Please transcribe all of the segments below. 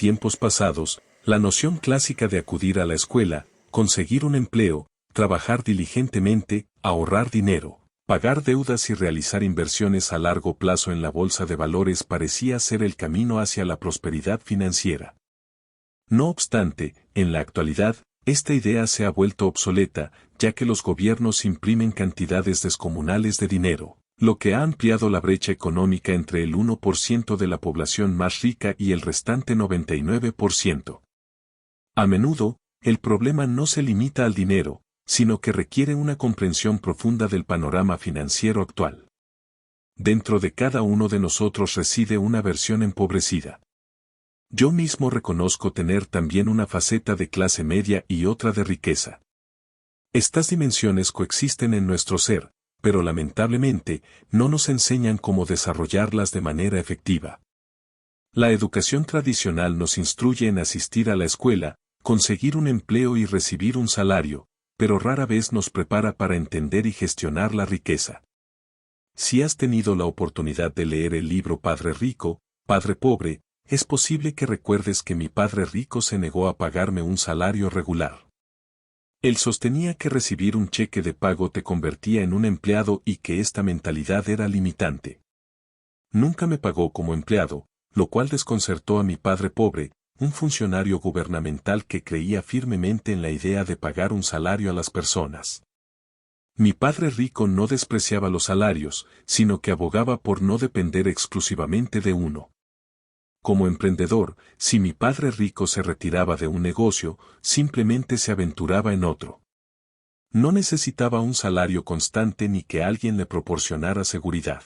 tiempos pasados, la noción clásica de acudir a la escuela, conseguir un empleo, trabajar diligentemente, ahorrar dinero, pagar deudas y realizar inversiones a largo plazo en la bolsa de valores parecía ser el camino hacia la prosperidad financiera. No obstante, en la actualidad, esta idea se ha vuelto obsoleta, ya que los gobiernos imprimen cantidades descomunales de dinero, lo que ha ampliado la brecha económica entre el 1% de la población más rica y el restante 99%. A menudo, el problema no se limita al dinero, sino que requiere una comprensión profunda del panorama financiero actual. Dentro de cada uno de nosotros reside una versión empobrecida. Yo mismo reconozco tener también una faceta de clase media y otra de riqueza. Estas dimensiones coexisten en nuestro ser, pero lamentablemente, no nos enseñan cómo desarrollarlas de manera efectiva. La educación tradicional nos instruye en asistir a la escuela, conseguir un empleo y recibir un salario, pero rara vez nos prepara para entender y gestionar la riqueza. Si has tenido la oportunidad de leer el libro Padre Rico, Padre Pobre, es posible que recuerdes que mi padre rico se negó a pagarme un salario regular. Él sostenía que recibir un cheque de pago te convertía en un empleado y que esta mentalidad era limitante. Nunca me pagó como empleado, lo cual desconcertó a mi padre pobre, un funcionario gubernamental que creía firmemente en la idea de pagar un salario a las personas. Mi padre rico no despreciaba los salarios, sino que abogaba por no depender exclusivamente de uno. Como emprendedor, si mi padre rico se retiraba de un negocio, simplemente se aventuraba en otro. No necesitaba un salario constante ni que alguien le proporcionara seguridad.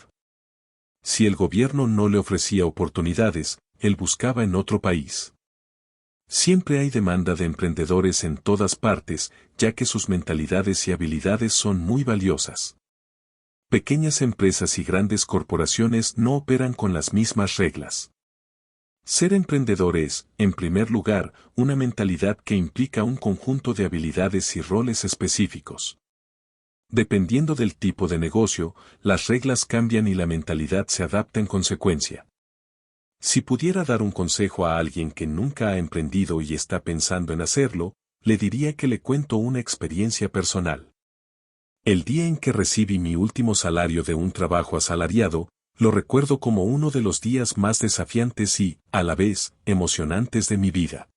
Si el gobierno no le ofrecía oportunidades, él buscaba en otro país. Siempre hay demanda de emprendedores en todas partes, ya que sus mentalidades y habilidades son muy valiosas. Pequeñas empresas y grandes corporaciones no operan con las mismas reglas. Ser emprendedor es, en primer lugar, una mentalidad que implica un conjunto de habilidades y roles específicos. Dependiendo del tipo de negocio, las reglas cambian y la mentalidad se adapta en consecuencia. Si pudiera dar un consejo a alguien que nunca ha emprendido y está pensando en hacerlo, le diría que le cuento una experiencia personal. El día en que recibí mi último salario de un trabajo asalariado, lo recuerdo como uno de los días más desafiantes y, a la vez, emocionantes de mi vida.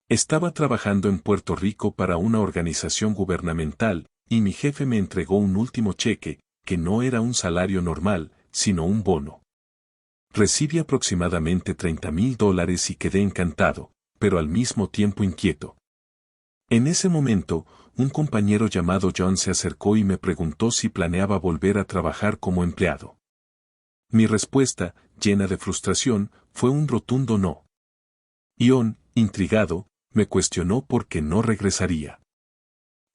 Estaba trabajando en Puerto Rico para una organización gubernamental, y mi jefe me entregó un último cheque, que no era un salario normal, sino un bono. Recibí aproximadamente $30,000 y quedé encantado, pero al mismo tiempo inquieto. En ese momento, un compañero llamado John se acercó y me preguntó si planeaba volver a trabajar como empleado. Mi respuesta, llena de frustración, fue un rotundo no. John, intrigado, me cuestionó por qué no regresaría.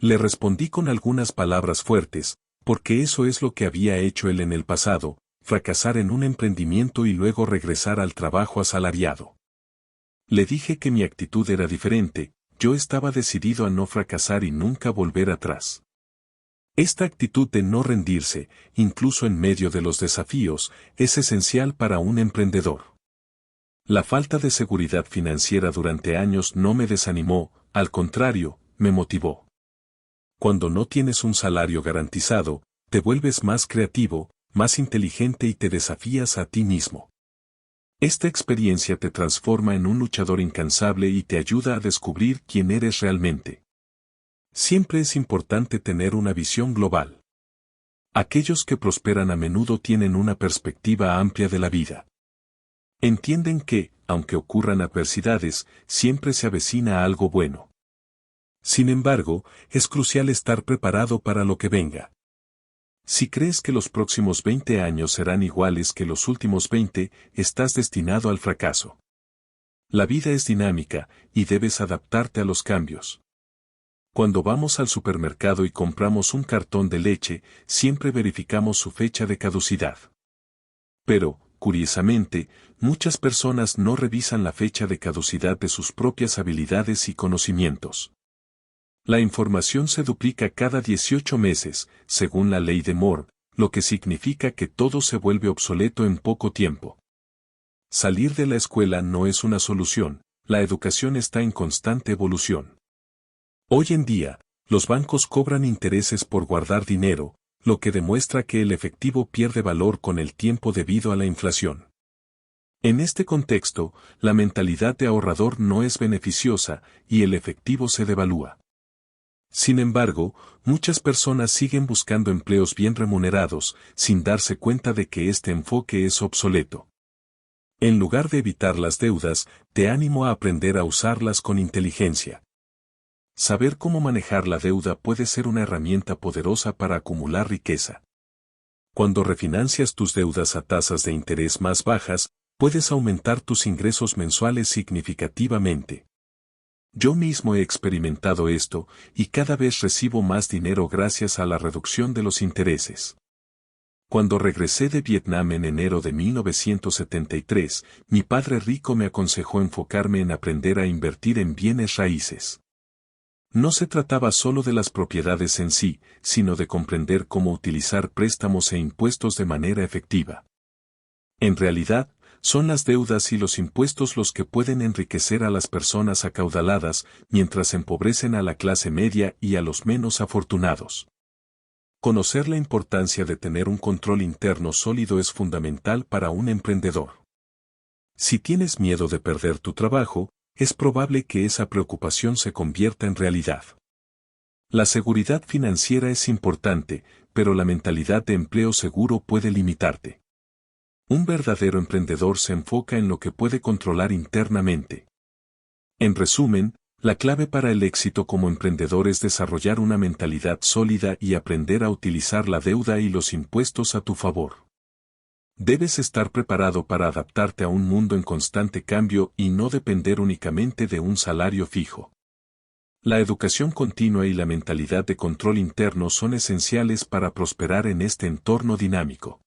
Le respondí con algunas palabras fuertes, porque eso es lo que había hecho él en el pasado, fracasar en un emprendimiento y luego regresar al trabajo asalariado. Le dije que mi actitud era diferente, yo estaba decidido a no fracasar y nunca volver atrás. Esta actitud de no rendirse, incluso en medio de los desafíos, es esencial para un emprendedor. La falta de seguridad financiera durante años no me desanimó, al contrario, me motivó. Cuando no tienes un salario garantizado, te vuelves más creativo, más inteligente y te desafías a ti mismo. Esta experiencia te transforma en un luchador incansable y te ayuda a descubrir quién eres realmente. Siempre es importante tener una visión global. Aquellos que prosperan a menudo tienen una perspectiva amplia de la vida. Entienden que, aunque ocurran adversidades, siempre se avecina algo bueno. Sin embargo, es crucial estar preparado para lo que venga. Si crees que los próximos 20 años serán iguales que los últimos 20, estás destinado al fracaso. La vida es dinámica, y debes adaptarte a los cambios. Cuando vamos al supermercado y compramos un cartón de leche, siempre verificamos su fecha de caducidad. Pero, curiosamente, muchas personas no revisan la fecha de caducidad de sus propias habilidades y conocimientos. La información se duplica cada 18 meses, según la ley de Moore, lo que significa que todo se vuelve obsoleto en poco tiempo. Salir de la escuela no es una solución, la educación está en constante evolución. Hoy en día, los bancos cobran intereses por guardar dinero, lo que demuestra que el efectivo pierde valor con el tiempo debido a la inflación. En este contexto, la mentalidad de ahorrador no es beneficiosa y el efectivo se devalúa. Sin embargo, muchas personas siguen buscando empleos bien remunerados, sin darse cuenta de que este enfoque es obsoleto. En lugar de evitar las deudas, te animo a aprender a usarlas con inteligencia. Saber cómo manejar la deuda puede ser una herramienta poderosa para acumular riqueza. Cuando refinancias tus deudas a tasas de interés más bajas, puedes aumentar tus ingresos mensuales significativamente. Yo mismo he experimentado esto, y cada vez recibo más dinero gracias a la reducción de los intereses. Cuando regresé de Vietnam en enero de 1973, mi padre rico me aconsejó enfocarme en aprender a invertir en bienes raíces. No se trataba solo de las propiedades en sí, sino de comprender cómo utilizar préstamos e impuestos de manera efectiva. En realidad, son las deudas y los impuestos los que pueden enriquecer a las personas acaudaladas, mientras empobrecen a la clase media y a los menos afortunados. Conocer la importancia de tener un control interno sólido es fundamental para un emprendedor. Si tienes miedo de perder tu trabajo, es probable que esa preocupación se convierta en realidad. La seguridad financiera es importante, pero la mentalidad de empleo seguro puede limitarte. Un verdadero emprendedor se enfoca en lo que puede controlar internamente. En resumen, la clave para el éxito como emprendedor es desarrollar una mentalidad sólida y aprender a utilizar la deuda y los impuestos a tu favor. Debes estar preparado para adaptarte a un mundo en constante cambio y no depender únicamente de un salario fijo. La educación continua y la mentalidad de control interno son esenciales para prosperar en este entorno dinámico.